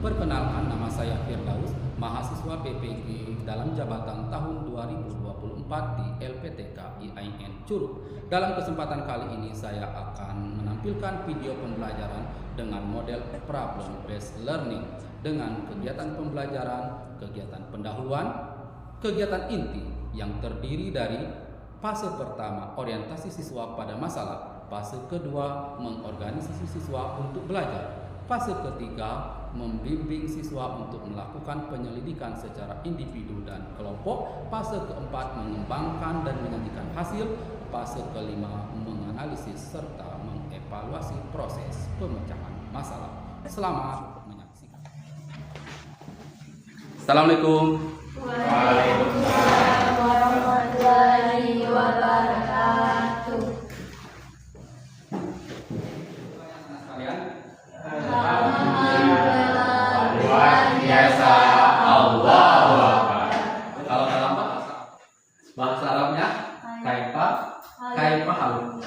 Perkenalkan, nama saya Firdaus, mahasiswa PPG dalam jabatan tahun 2024 di LPTK IAIN Curug. Dalam kesempatan kali ini saya akan menampilkan video pembelajaran dengan model problem based learning dengan kegiatan pembelajaran, kegiatan pendahuluan, kegiatan inti yang terdiri dari fase pertama orientasi siswa pada masalah, fase kedua mengorganisasi siswa untuk belajar, fase ketiga membimbing siswa untuk melakukan penyelidikan secara individu dan kelompok, fase keempat mengembangkan dan menyajikan hasil, fase kelima menganalisis serta mengevaluasi proses pemecahan masalah. Selamat menyaksikan. Assalamualaikum. Waalaikumsalam warahmatullahi wabarakatuh. Luar biasa, Allahu Akbar. Kalau dalam bahasa Arabnya kaifa halu.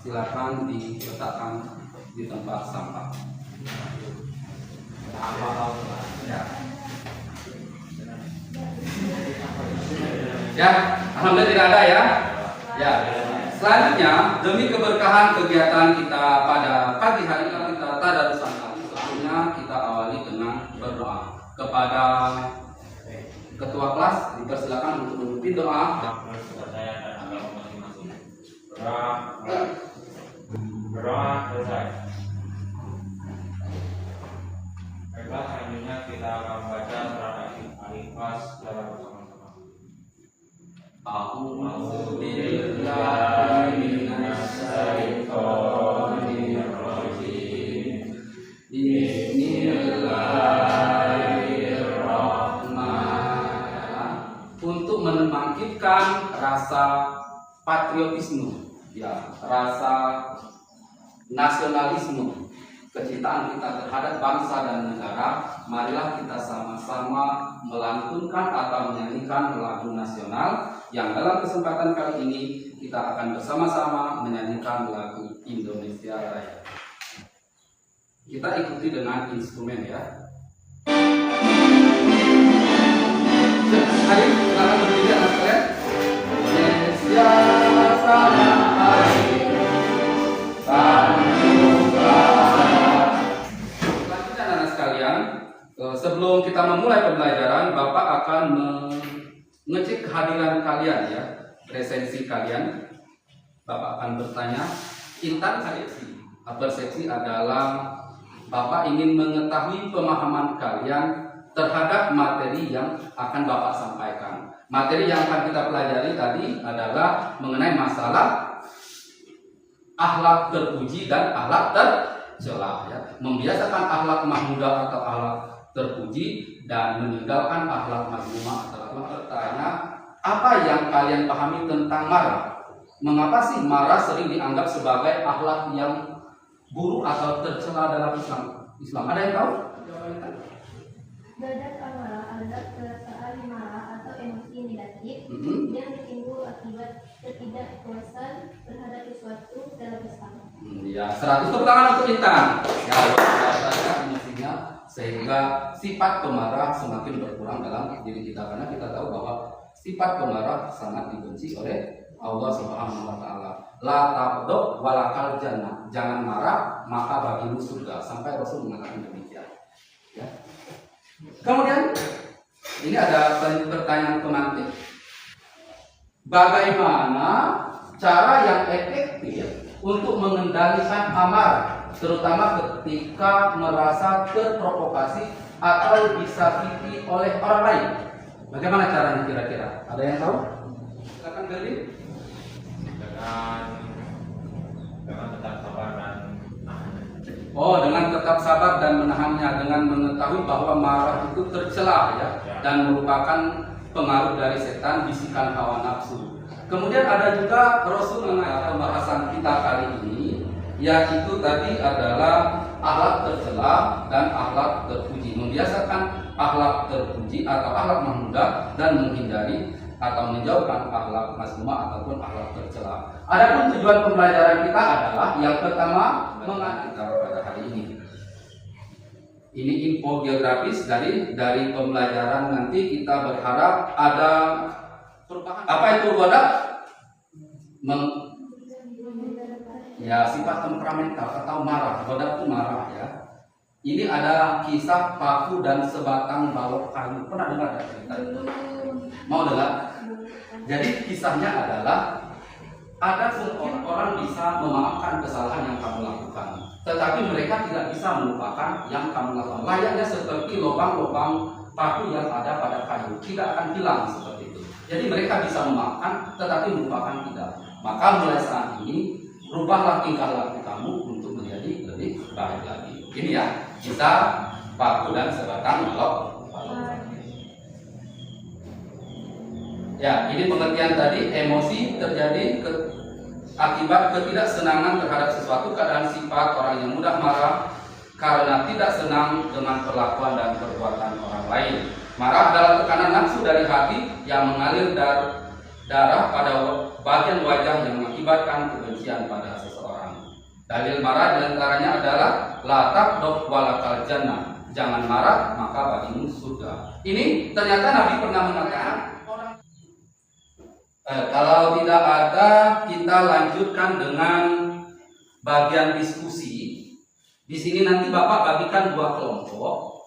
Silakan diletakkan di tempat sampah. Ya, alhamdulillah tidak ada ya. Ya. Selanjutnya, demi keberkahan kegiatan kita pada pagi hari ini kita tadarusan kali. Sebelumnya kita awali dengan berdoa kepada ketua kelas. Dipersilakan untuk memimpin doa. Berdoa selesai. Baiklah, selanjutnya kita akan membaca surat Al-Ikhlas secara bersama-sama. A'udzu billahi minasyaitonir rajim. Bismillahirrahmanirrahim. Untuk membangkitkan rasa patriotisme, ya, rasa nasionalisme, kecintaan kita terhadap bangsa dan negara, marilah kita sama-sama melantunkan atau menyanyikan lagu nasional yang dalam kesempatan kali ini kita akan bersama-sama menyanyikan lagu Indonesia Raya. Kita ikuti dengan instrumen ya. Ayo, silakan berdiri anak kalian. Indonesia Raya. Sebelum kita memulai pembelajaran, Bapak akan mengecek kehadiran kalian ya, presensi kalian. Bapak akan bertanya, Intan persepsi adalah Bapak ingin mengetahui pemahaman kalian terhadap materi yang akan Bapak sampaikan. Materi yang akan kita pelajari tadi adalah mengenai masalah akhlak terpuji dan akhlak tercela ya. Membiasakan akhlak mahmudah atau akhlak terpuji dan meninggalkan akhlak mazmumah atau akhlak bertanya, apa yang kalian pahami tentang marah? Mengapa sih marah sering dianggap sebagai akhlak yang buruk atau tercela dalam Islam? Ada yang tahu? Gejala marah adalah perasaan marah atau emosi negatif yang timbul akibat ketidakpuasan terhadap sesuatu dalam Islam. Ya, 100 tepuk tangan untuk Intan. Ya, saja emosinya sehingga sifat pemarah semakin berkurang dalam diri kita, karena kita tahu bahwa sifat pemarah sangat dibenci oleh Allah Subhanahu wa taala. La taqdu walakal jannah. Jangan marah maka bagimu surga, sampai Rasul mengatakan demikian. Ya. Kemudian ini ada pertanyaan pemantik. Bagaimana cara yang efektif untuk mengendalikan amarah, terutama ketika merasa terprovokasi atau disakiti oleh orang lain? Bagaimana caranya kira-kira? Ada yang tahu? Silakan Berli. Dengan tetap sabar dan dengan tetap sabar dan menahannya, dengan mengetahui bahwa marah itu tercela ya, dan merupakan pengaruh dari setan, bisikan hawa nafsu. Kemudian ada juga Rasul mengatakan pembahasan kita kali ini, yaitu tadi adalah akhlak tercela dan akhlak terpuji. Membiasakan akhlak terpuji atau akhlak mahmudah dan menghindari atau menjauhkan akhlak mazmumah ataupun akhlak tercela. Adapun tujuan pembelajaran kita adalah yang pertama mengajak kita pada hari ini. Ini info geografis dari pembelajaran nanti kita berharap ada perubahan. Apa itu wadah? Ya, sifat temperamental atau marah. Wadah itu marah ya. Ini ada kisah paku dan sebatang balok kayu. Pernah dengar ya cerita itu? Mau dengar? Jadi kisahnya adalah ada mungkin orang bisa memaafkan kesalahan yang kamu lakukan, tetapi mereka tidak bisa melupakan yang kamu lakukan. Layaknya seperti lubang-lubang paku yang ada pada kayu, tidak akan hilang seperti itu. Jadi mereka bisa memaafkan, tetapi melupakan tidak. Maka mulai saat ini, rubahlah tingkah laku kamu untuk menjadi lebih baik lagi. Ini ya, kita paku dan sebatang balok. Ya, ini pengertian tadi. Emosi terjadi akibat ketidaksenangan terhadap sesuatu. Keadaan sifat orang yang mudah marah karena tidak senang dengan perlakuan dan perbuatan orang lain. Marah adalah tekanan nafsu dari hati yang mengalir darah pada bagian wajah yang mengakibatkan kebencian pada seseorang. Dalil marah diantaranya adalah la taqdab walakal jannah. Jangan marah maka bagimu surga. Ini ternyata Nabi pernah mengatakan. Kalau tidak ada, kita lanjutkan dengan bagian diskusi. Di sini nanti Bapak bagikan dua kelompok,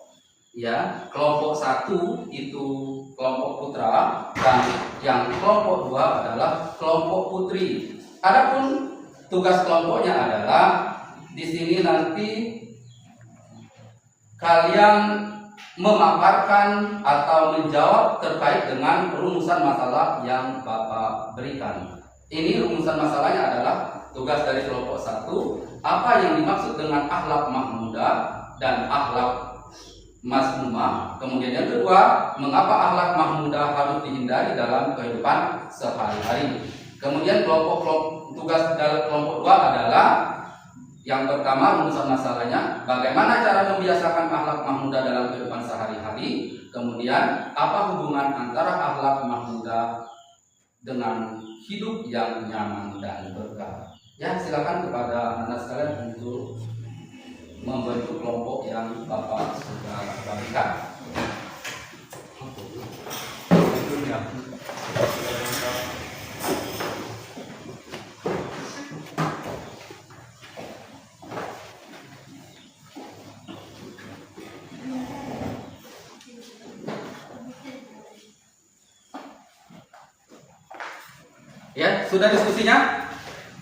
ya. Kelompok satu itu kelompok putra dan yang kelompok dua adalah kelompok putri. Adapun tugas kelompoknya adalah di sini nanti kalian memaparkan atau menjawab terkait dengan rumusan masalah yang Bapak berikan. Ini rumusan masalahnya adalah tugas dari kelompok satu, apa yang dimaksud dengan akhlak mahmudah dan akhlak mazmumah. Kemudian yang kedua, mengapa akhlak mahmudah harus dihindari dalam kehidupan sehari-hari. Kemudian tugas dari kelompok dua adalah yang pertama, rumusan masalahnya, bagaimana cara membiasakan akhlak mahmudah dalam kehidupan sehari-hari. Kemudian, apa hubungan antara akhlak mahmudah dengan hidup yang nyaman dan berkah. Ya, silakan kepada anak sekalian untuk membentuk kelompok yang Bapak sudah bagikan. Ya, sudah diskusinya?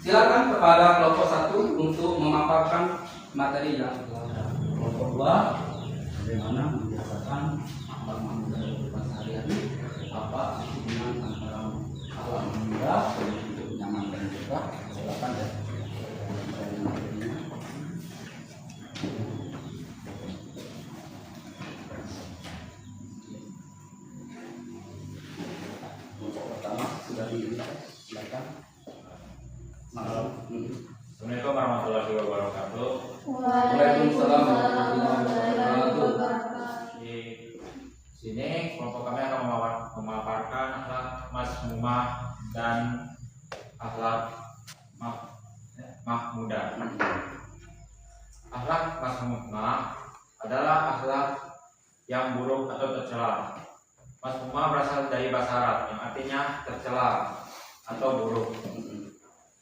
Silakan kepada kelompok satu untuk memaparkan materi yang telah. Kelompok dua, bagaimana membiasakan akhlak mahmudah dalam kehidupan sehari-hari, apa hubungan antara akhlak mahmudah dengan hidup nyaman dan berkah. Silakan ya. Kelompok pertama sudah dilihat. Silakan. Assalamualaikum warahmatullahi wabarakatuh. Waalaikumsalam warahmatullahi wabarakatuh. Di sini kelompok kami akan memaparkan akhlak mazmumah dan akhlak mahmudah. Akhlak mazmumah adalah akhlak yang buruk atau tercela. Mazmumah berasal dari bahasa Arab yang artinya tercela atau buruk.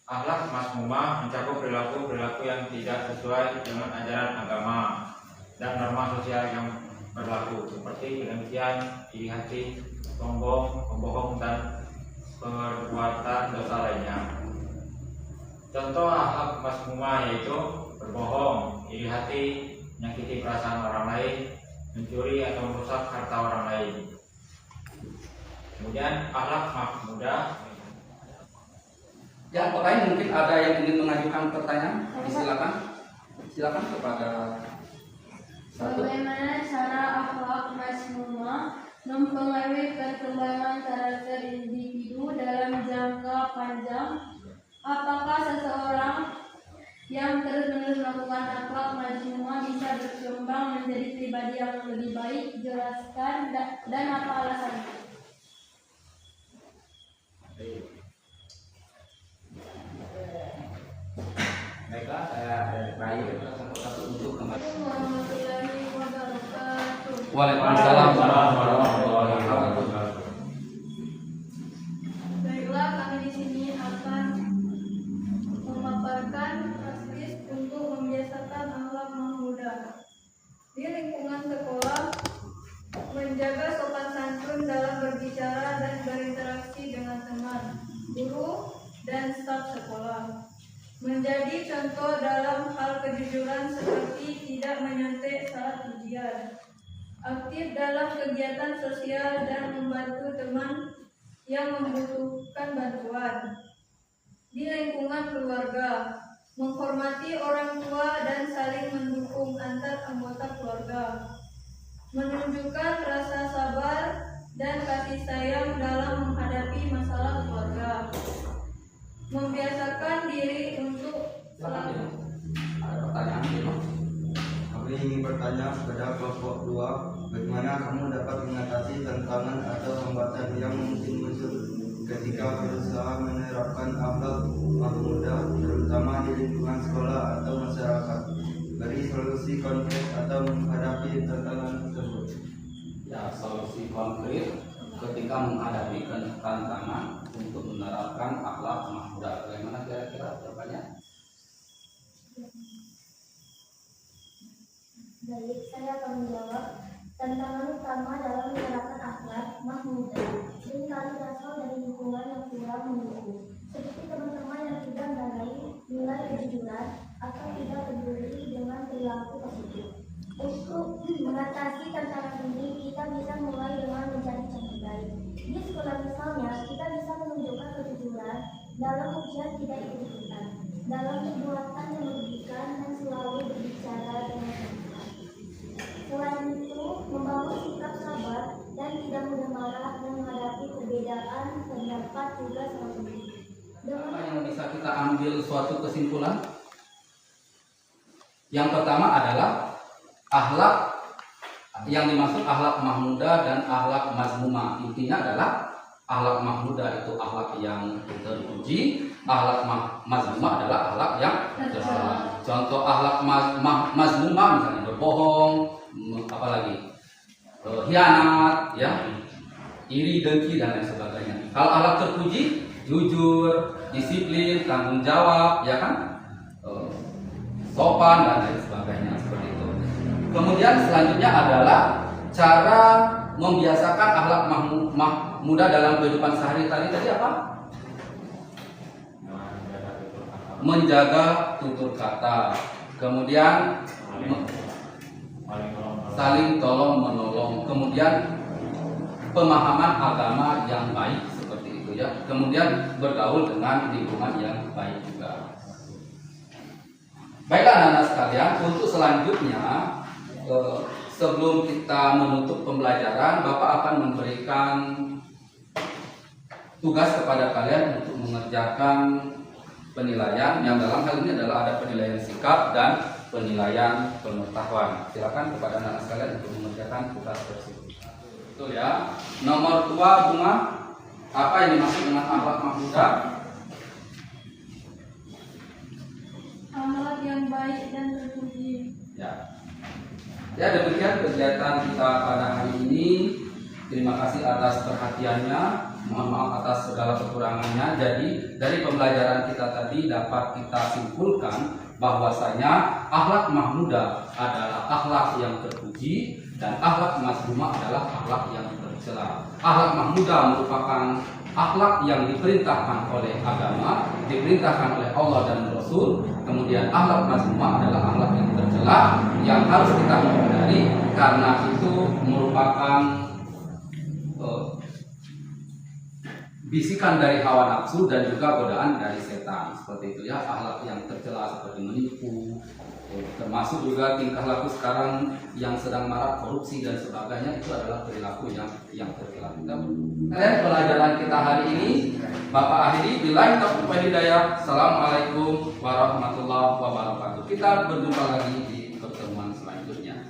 Akhlak mazmumah mencakup perilaku-perilaku yang tidak sesuai dengan ajaran agama dan norma sosial yang berlaku, seperti kedengkian, iri hati, sombong, pembohong, dan perbuatan dosa lainnya. Contoh akhlak mazmumah yaitu berbohong, iri hati, menyakiti perasaan orang lain, mencuri atau merusak harta orang lain. Kemudian akhlak mahmudah. Yang lain mungkin ada yang ingin mengajukan pertanyaan, silakan kepada satu. Bagaimana cara akhlak mazmumah mempengaruhi perkembangan karakter individu dalam jangka panjang? Apakah seseorang yang terus-menerus melakukan akhlak mazmumah bisa berkembang menjadi pribadi yang lebih baik? Jelaskan dan apa alasannya? Baiklah, saya terakhir satu untuk kembali. Warahmatullahi wabarakatuh. Waalaikumsalam warahmatullahi wabarakatuh. Baiklah, kami di sini akan memaparkan praktis untuk membiasakan akhlak mahmudah di lingkungan sekolah, menjaga sopan santun dalam berbicara dan berinteraksi dengan teman, guru, dan staf sekolah. Menjadi contoh dalam hal kejujuran seperti tidak menyontek saat ujian. Aktif dalam kegiatan sosial dan membantu teman yang membutuhkan bantuan. Di lingkungan keluarga, menghormati orang tua dan saling mendukung antar anggota keluarga. Menunjukkan rasa sabar dan kasih sayang dalam menghadapi masalah keluarga. Membiasakan diri untuk selalu. Ada pertanyaan belum? Kami ingin bertanya kepada kelompok 2, bagaimana kamu dapat mengatasi tantangan atau hambatan yang mungkin muncul ketika berusaha menerapkan akhlak mahmudah, terutama di lingkungan sekolah atau masyarakat. Beri solusi konkret atau menghadapi tantangan tersebut. Ya, solusi konkret ketika menghadapi tantangan untuk menerapkan akhlak mahmudah. Bagaimana kira-kira jawabannya? Baik, saya akan menjawab. Tantangan utama dalam menerapkan akhlak mahmudah seringkali berasal dari lingkungan yang kurang mendukung, seperti teman-teman yang tidak mengenai nilai kejujuran atau tidak peduli dengan perilaku positif. Untuk mengatasi tantangan ini, kita bisa mulai dengan menjadi contoh baik. Di sekolah misalnya, kita bisa menunjukkan kejujuran dalam ujian tidak ikut-ikutan, dalam perbuatan yang merugikan dan selalu berbicara dengan sopan. Selain itu, membangun sikap sabar dan tidak mudah marah dan menghadapi perbedaan pendapat juga sangat penting. Apa yang bisa kita ambil suatu kesimpulan? Yang pertama adalah akhlak yang dimaksud akhlak mahmudah dan akhlak mazmumah. Intinya adalah akhlak mahmudah itu akhlak yang terpuji, akhlak mazmumah adalah akhlak yang tercela. Contoh akhlak mazmumah misalnya berbohong, apalagi khianat, ya, iri, dengki dan lain sebagainya. Kalau akhlak terpuji, jujur, disiplin, tanggung jawab, ya kan, sopan dan lain sebagainya seperti itu. Kemudian selanjutnya adalah cara membiasakan akhlak mahmudah dalam kehidupan sehari-hari. Tadi apa? Menjaga tutur kata. Kemudian saling tolong menolong. Kemudian pemahaman agama yang baik seperti itu, ya. Kemudian bergaul dengan lingkungan yang baik juga. Baiklah anak-anak sekalian, untuk selanjutnya sebelum kita menutup pembelajaran, Bapak akan memberikan tugas kepada kalian untuk mengerjakan penilaian yang dalam hal ini adalah ada penilaian sikap dan penilaian pengetahuan. Silakan kepada anak-anak sekalian untuk mengerjakan tugas tersebut. Betul ya. Nomor 2, Bunga, apa yang dimaksud dengan akhlak mahmudah? Akhlak yang baik dan terpuji. Ya, demikian kegiatan kita pada hari ini. Terima kasih atas perhatiannya. Mohon maaf atas segala kekurangannya. Jadi dari pembelajaran kita tadi dapat kita simpulkan bahwasanya akhlak mahmudah adalah akhlak yang terpuji dan akhlak mazmumah adalah akhlak yang tercela. Akhlak mahmudah merupakan akhlak yang diperintahkan oleh agama, diperintahkan oleh Allah dan Rasul. Kemudian akhlak mazmumah adalah akhlak yang tercela yang harus kita hindari karena itu merupakan bisikan dari hawa nafsu dan juga godaan dari setan. Seperti itu ya, akhlak yang tercela seperti menipu, termasuk juga tingkah laku sekarang yang sedang marak korupsi dan sebagainya, itu adalah perilaku yang tercela. Kalian pelajaran kita hari ini Bapak akhiri. Billahi taufiq wal hidayah. Assalamualaikum warahmatullahi wabarakatuh. Kita berjumpa lagi di pertemuan selanjutnya.